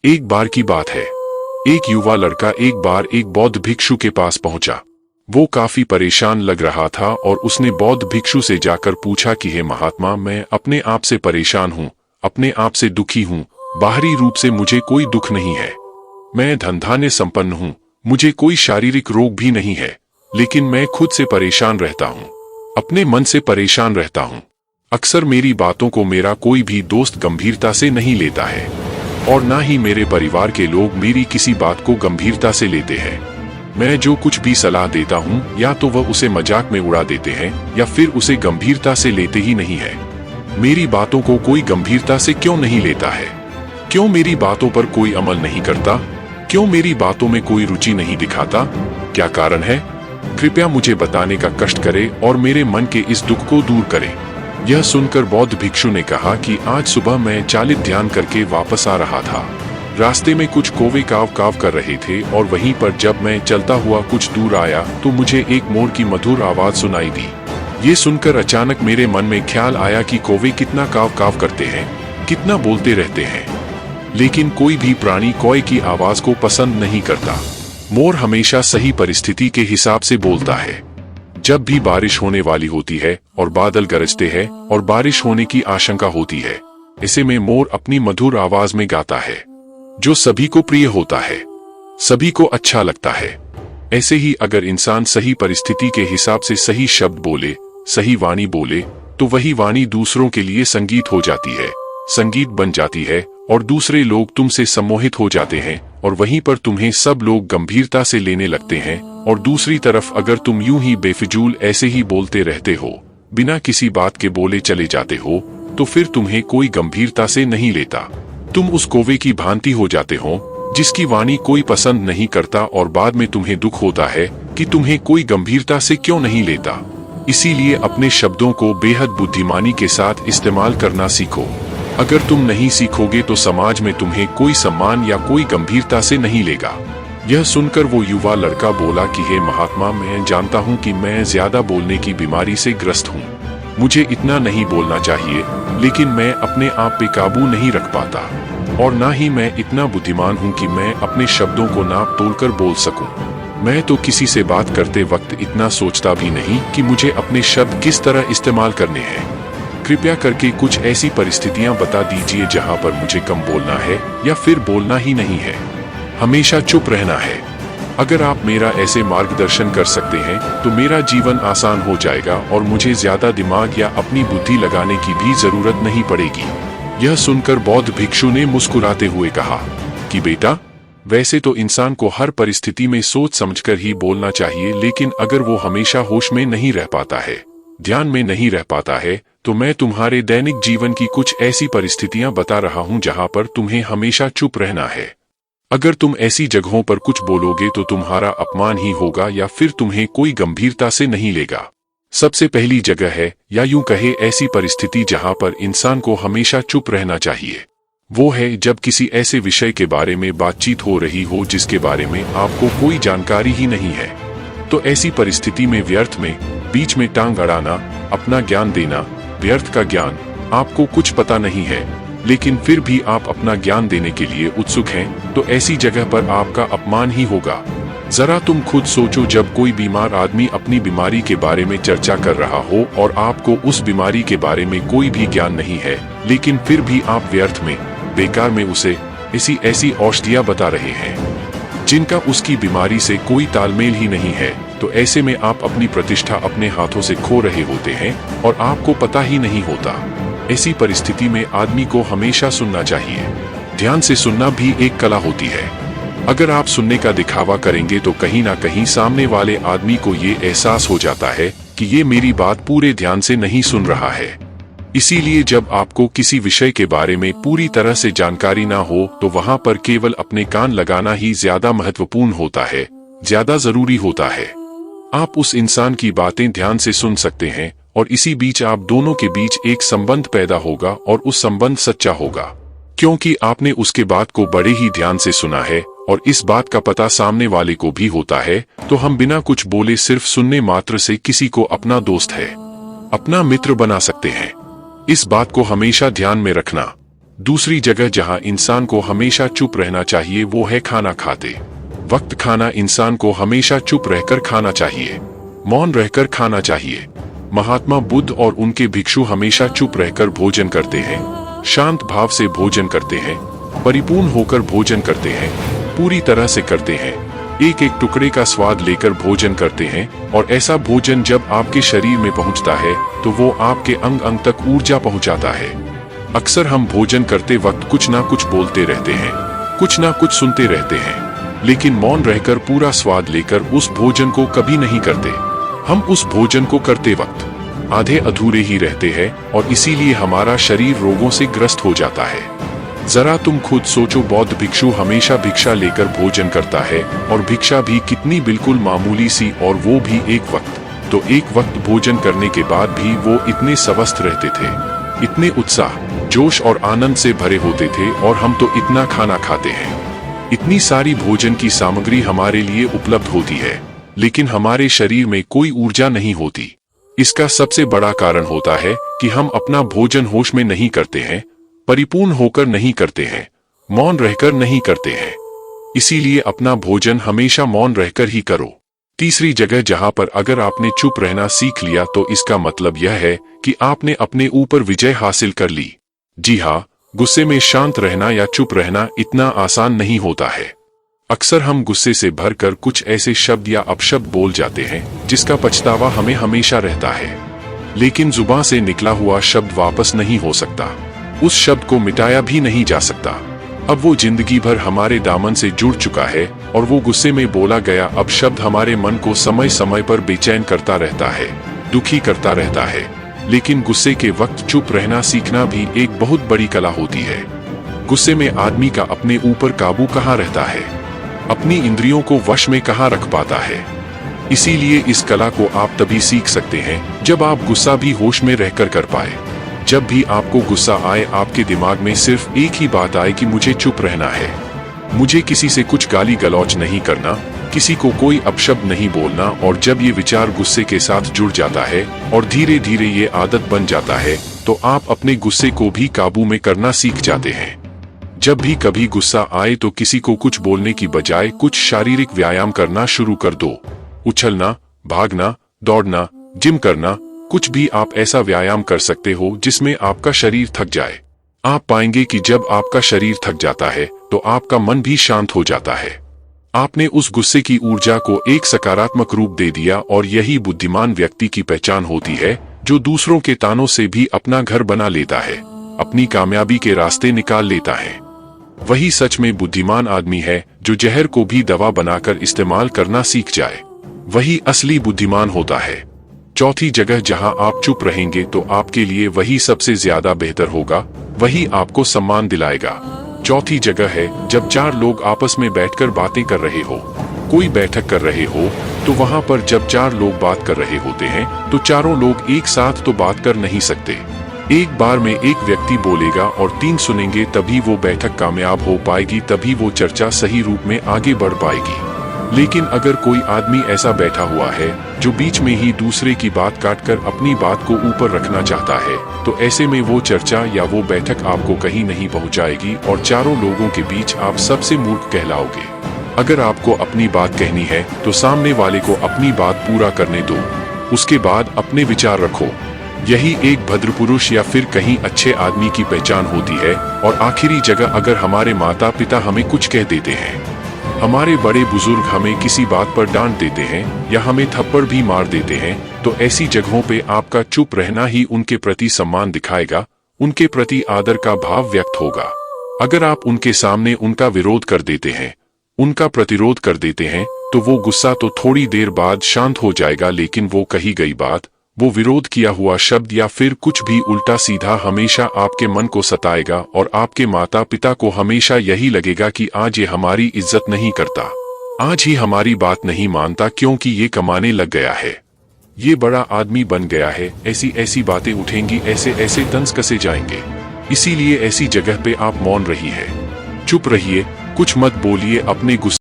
एक बार की बात है, एक युवा लड़का एक बार एक बौद्ध भिक्षु के पास पहुंचा। वो काफी परेशान लग रहा था और उसने बौद्ध भिक्षु से जाकर पूछा कि हे महात्मा, मैं अपने आप से परेशान हूँ, अपने आप से दुखी हूँ। बाहरी रूप से मुझे कोई दुख नहीं है, मैं धन-धान्य संपन्न हूँ, मुझे कोई शारीरिक रोग भी नहीं है, लेकिन मैं खुद से परेशान रहता हूँ, अपने मन से परेशान रहता हूँ। अक्सर मेरी बातों को मेरा कोई भी दोस्त गंभीरता से नहीं लेता है और ना ही मेरे परिवार के लोग मेरी किसी बात को गंभीरता से लेते हैं। मैं जो कुछ भी सलाह देता हूँ या तो वह उसे मजाक में उड़ा देते हैं या फिर उसे गंभीरता से लेते ही नहीं है। मेरी बातों को कोई गंभीरता से क्यों नहीं लेता है? क्यों मेरी बातों पर कोई अमल नहीं करता? क्यों मेरी बातों में कोई रुचि नहीं दिखाता? क्या कारण है? कृपया मुझे बताने का कष्ट करें और मेरे मन के इस दुख को दूर करें। यह सुनकर बौद्ध भिक्षु ने कहा कि आज सुबह मैं चालित ध्यान करके वापस आ रहा था। रास्ते में कुछ कौवे काव काव कर रहे थे और वहीं पर जब मैं चलता हुआ कुछ दूर आया तो मुझे एक मोर की मधुर आवाज सुनाई दी। ये सुनकर अचानक मेरे मन में ख्याल आया कि कौवे कितना काव काव करते हैं, कितना बोलते रहते हैं, लेकिन कोई भी प्राणी कौवे की आवाज को पसंद नहीं करता। मोर हमेशा सही परिस्थिति के हिसाब से बोलता है। जब भी बारिश होने वाली होती है और बादल गरजते हैं और बारिश होने की आशंका होती है, ऐसे में मोर अपनी मधुर आवाज में गाता है, जो सभी को प्रिय होता है, सभी को अच्छा लगता है। ऐसे ही अगर इंसान सही परिस्थिति के हिसाब से सही शब्द बोले, सही वाणी बोले, तो वही वाणी दूसरों के लिए संगीत हो जाती है, संगीत बन जाती है और दूसरे लोग तुमसे सम्मोहित हो जाते हैं और वहीं पर तुम्हें सब लोग गंभीरता से लेने लगते हैं। और दूसरी तरफ अगर तुम यूं ही बेफिजूल ऐसे ही बोलते रहते हो, बिना किसी बात के बोले चले जाते हो, तो फिर तुम्हें कोई गंभीरता से नहीं लेता। तुम उस कौवे की भांति हो जाते हो जिसकी वाणी कोई पसंद नहीं करता और बाद में तुम्हें दुख होता है कि तुम्हें कोई गंभीरता से क्यों नहीं लेता। इसीलिए अपने शब्दों को बेहद बुद्धिमानी के साथ इस्तेमाल करना सीखो। अगर तुम नहीं सीखोगे तो समाज में तुम्हें कोई सम्मान या कोई गंभीरता से नहीं लेगा। यह सुनकर वो युवा लड़का बोला कि हे महात्मा, मैं जानता हूँ कि मैं ज्यादा बोलने की बीमारी से ग्रस्त हूँ, मुझे इतना नहीं बोलना चाहिए, लेकिन मैं अपने आप पे काबू नहीं रख पाता और ना ही मैं इतना बुद्धिमान हूँ कि मैं अपने शब्दों को नाप तोलकर बोल सकूं। मैं तो किसी से बात करते वक्त इतना सोचता भी नहीं कि मुझे अपने शब्द किस तरह इस्तेमाल करने हैं। कृपया करके कुछ ऐसी परिस्थितियां बता दीजिए जहां पर मुझे कम बोलना है या फिर बोलना ही नहीं है, हमेशा चुप रहना है। अगर आप मेरा ऐसे मार्गदर्शन कर सकते हैं तो मेरा जीवन आसान हो जाएगा और मुझे ज्यादा दिमाग या अपनी बुद्धि लगाने की भी जरूरत नहीं पड़ेगी। यह सुनकर बौद्ध भिक्षु ने मुस्कुराते हुए कहा कि बेटा, वैसे तो इंसान को हर परिस्थिति में सोच समझकर ही बोलना चाहिए, लेकिन अगर वो हमेशा होश में नहीं रह पाता है, ध्यान में नहीं रह पाता है, तो मैं तुम्हारे दैनिक जीवन की कुछ ऐसी परिस्थितियां बता रहा हूं जहां पर तुम्हें हमेशा चुप रहना है। अगर तुम ऐसी जगहों पर कुछ बोलोगे तो तुम्हारा अपमान ही होगा या फिर तुम्हें कोई गंभीरता से नहीं लेगा। सबसे पहली जगह है, या यूं कहे ऐसी परिस्थिति जहां पर इंसान को हमेशा चुप रहना चाहिए, वो है जब किसी ऐसे विषय के बारे में बातचीत हो रही हो जिसके बारे में आपको कोई जानकारी ही नहीं है। तो ऐसी परिस्थिति में व्यर्थ में बीच में टांग अड़ाना, अपना ज्ञान देना, व्यर्थ का ज्ञान, आपको कुछ पता नहीं है लेकिन फिर भी आप अपना ज्ञान देने के लिए उत्सुक हैं, तो ऐसी जगह पर आपका अपमान ही होगा। जरा तुम खुद सोचो, जब कोई बीमार आदमी अपनी बीमारी के बारे में चर्चा कर रहा हो और आपको उस बीमारी के बारे में कोई भी ज्ञान नहीं है, लेकिन फिर भी आप व्यर्थ में, बेकार में उसे ऐसी औषधियां बता रहे हैं जिनका उसकी बीमारी से कोई तालमेल ही नहीं है, तो ऐसे में आप अपनी प्रतिष्ठा अपने हाथों से खो रहे होते हैं और आपको पता ही नहीं होता। ऐसी परिस्थिति में आदमी को हमेशा सुनना चाहिए। ध्यान से सुनना भी एक कला होती है। अगर आप सुनने का दिखावा करेंगे तो कहीं ना कहीं सामने वाले आदमी को ये एहसास हो जाता है कि ये मेरी बात पूरे ध्यान से नहीं सुन रहा है। इसीलिए जब आपको किसी विषय के बारे में पूरी तरह से जानकारी ना हो तो वहां पर केवल अपने कान लगाना ही ज्यादा महत्वपूर्ण होता है, ज्यादा जरूरी होता है। आप उस इंसान की बातें ध्यान से सुन सकते हैं और इसी बीच आप दोनों के बीच एक संबंध पैदा होगा और उस संबंध सच्चा होगा, क्योंकि आपने उसके बात को बड़े ही ध्यान से सुना है और इस बात का पता सामने वाले को भी होता है। तो हम बिना कुछ बोले सिर्फ सुनने मात्र से किसी को अपना दोस्त है, अपना मित्र बना सकते हैं। इस बात को हमेशा ध्यान में रखना। दूसरी जगह जहां इंसान को हमेशा चुप रहना चाहिए वो है खाना खाते वक्त। खाना इंसान को हमेशा चुप रहकर खाना चाहिए, मौन रहकर खाना चाहिए। महात्मा बुद्ध और उनके भिक्षु हमेशा चुप रहकर भोजन करते हैं, शांत भाव से भोजन करते हैं, परिपूर्ण होकर भोजन करते हैं, पूरी तरह से करते हैं, एक एक टुकड़े का स्वाद लेकर भोजन करते हैं। और ऐसा भोजन जब आपके शरीर में पहुंचता है तो वो आपके अंग अंग तक ऊर्जा पहुंचाता है। अक्सर हम भोजन करते वक्त कुछ ना कुछ बोलते रहते हैं, कुछ ना कुछ सुनते रहते हैं, लेकिन मौन रहकर पूरा स्वाद लेकर उस भोजन को कभी नहीं करते। हम उस भोजन को करते वक्त आधे अधूरे ही रहते हैं और इसीलिए हमारा शरीर रोगों से ग्रस्त हो जाता है। जरा तुम खुद सोचो, बौद्ध भिक्षु हमेशा भिक्षा लेकर भोजन करता है और भिक्षा भी कितनी बिल्कुल मामूली सी, और वो भी एक वक्त। तो एक वक्त भोजन करने के बाद भी वो इतने स्वस्थ रहते थे, इतने उत्साह, जोश और आनंद से भरे होते थे। और हम तो इतना खाना खाते हैं, इतनी सारी भोजन की सामग्री हमारे लिए उपलब्ध होती है, लेकिन हमारे शरीर में कोई ऊर्जा नहीं होती। इसका सबसे बड़ा कारण होता है कि हम अपना भोजन होश में नहीं करते हैं, परिपूर्ण होकर नहीं करते हैं, मौन रहकर नहीं करते हैं। इसीलिए अपना भोजन हमेशा मौन रहकर ही करो। तीसरी जगह जहां पर अगर आपने चुप रहना सीख लिया तो इसका मतलब यह है कि आपने अपने ऊपर विजय हासिल कर ली। जी हाँ, गुस्से में शांत रहना या चुप रहना इतना आसान नहीं होता है। अक्सर हम गुस्से से भरकर कुछ ऐसे शब्द या अपशब्द बोल जाते हैं जिसका पछतावा हमें हमेशा रहता है, लेकिन जुबान से निकला हुआ शब्द वापस नहीं हो सकता, उस शब्द को मिटाया भी नहीं जा सकता। अब वो जिंदगी भर हमारे दामन से जुड़ चुका है और वो गुस्से में बोला गया अब शब्द हमारे मन को समय समय पर बेचैन करता रहता है, दुखी करता रहता है। लेकिन गुस्से के वक्त चुप रहना सीखना भी एक बहुत बड़ी कला होती है। गुस्से में आदमी का अपने ऊपर काबू कहाँ रहता है, अपनी इंद्रियों को वश में कहाँ रख पाता है। इसीलिए इस कला को आप तभी सीख सकते हैं जब आप गुस्सा भी होश में रहकर कर पाए। जब भी आपको गुस्सा आए, आपके दिमाग में सिर्फ एक ही बात आए कि मुझे चुप रहना है, मुझे किसी से कुछ गाली गलौज नहीं करना, किसी को कोई अपशब्द नहीं बोलना। और जब ये विचार गुस्से के साथ जुड़ जाता है और धीरे धीरे ये आदत बन जाता है तो आप अपने गुस्से को भी काबू में करना सीख जाते हैं। जब भी कभी गुस्सा आए तो किसी को कुछ बोलने की बजाय कुछ शारीरिक व्यायाम करना शुरू कर दो। उछलना, भागना, दौड़ना, जिम करना, कुछ भी आप ऐसा व्यायाम कर सकते हो जिसमें आपका शरीर थक जाए। आप पाएंगे कि जब आपका शरीर थक जाता है तो आपका मन भी शांत हो जाता है। आपने उस गुस्से की ऊर्जा को एक सकारात्मक रूप दे दिया और यही बुद्धिमान व्यक्ति की पहचान होती है, जो दूसरों के तानों से भी अपना घर बना लेता है, अपनी कामयाबी के रास्ते निकाल लेता है। वही सच में बुद्धिमान आदमी है जो जहर को भी दवा बनाकर इस्तेमाल करना सीख जाए, वही असली बुद्धिमान होता है। चौथी जगह जहां आप चुप रहेंगे तो आपके लिए वही सबसे ज्यादा बेहतर होगा, वही आपको सम्मान दिलाएगा। चौथी जगह है जब चार लोग आपस में बैठकर बातें कर रहे हो, कोई बैठक कर रहे हो, तो वहां पर जब चार लोग बात कर रहे होते हैं तो चारों लोग एक साथ तो बात कर नहीं सकते। एक बार में एक व्यक्ति बोलेगा और तीन सुनेंगे, तभी वो बैठक कामयाब हो पाएगी, तभी वो चर्चा सही रूप में आगे बढ़ पाएगी। लेकिन अगर कोई आदमी ऐसा बैठा हुआ है जो बीच में ही दूसरे की बात काटकर अपनी बात को ऊपर रखना चाहता है, तो ऐसे में वो चर्चा या वो बैठक आपको कहीं नहीं पहुंचाएगी और चारों लोगों के बीच आप सबसे मूर्ख कहलाओगे। अगर आपको अपनी बात कहनी है तो सामने वाले को अपनी बात पूरा करने दो, उसके बाद अपने विचार रखो। यही एक भद्र पुरुष या फिर कहीं अच्छे आदमी की पहचान होती है। और आखिरी जगह, अगर हमारे माता पिता हमें कुछ कह देते हैं, हमारे बड़े बुजुर्ग हमें किसी बात पर डांट देते हैं या हमें थप्पड़ भी मार देते हैं, तो ऐसी जगहों पे आपका चुप रहना ही उनके प्रति सम्मान दिखाएगा, उनके प्रति आदर का भाव व्यक्त होगा। अगर आप उनके सामने उनका विरोध कर देते हैं, उनका प्रतिरोध कर देते हैं, तो वो गुस्सा तो थोड़ी देर बाद शांत हो जाएगा, लेकिन वो कही गई बात, वो विरोध किया हुआ शब्द या फिर कुछ भी उल्टा सीधा हमेशा आपके मन को सताएगा और आपके माता पिता को हमेशा यही लगेगा कि आज ये हमारी इज्जत नहीं करता, आज ही हमारी बात नहीं मानता क्योंकि ये कमाने लग गया है, ये बड़ा आदमी बन गया है। ऐसी ऐसी बातें उठेंगी, ऐसे ऐसे तंज कसे जाएंगे। इसीलिए ऐसी जगह पे आप मौन रहिए, चुप रहिए, कुछ मत बोलिए, अपने गुस्से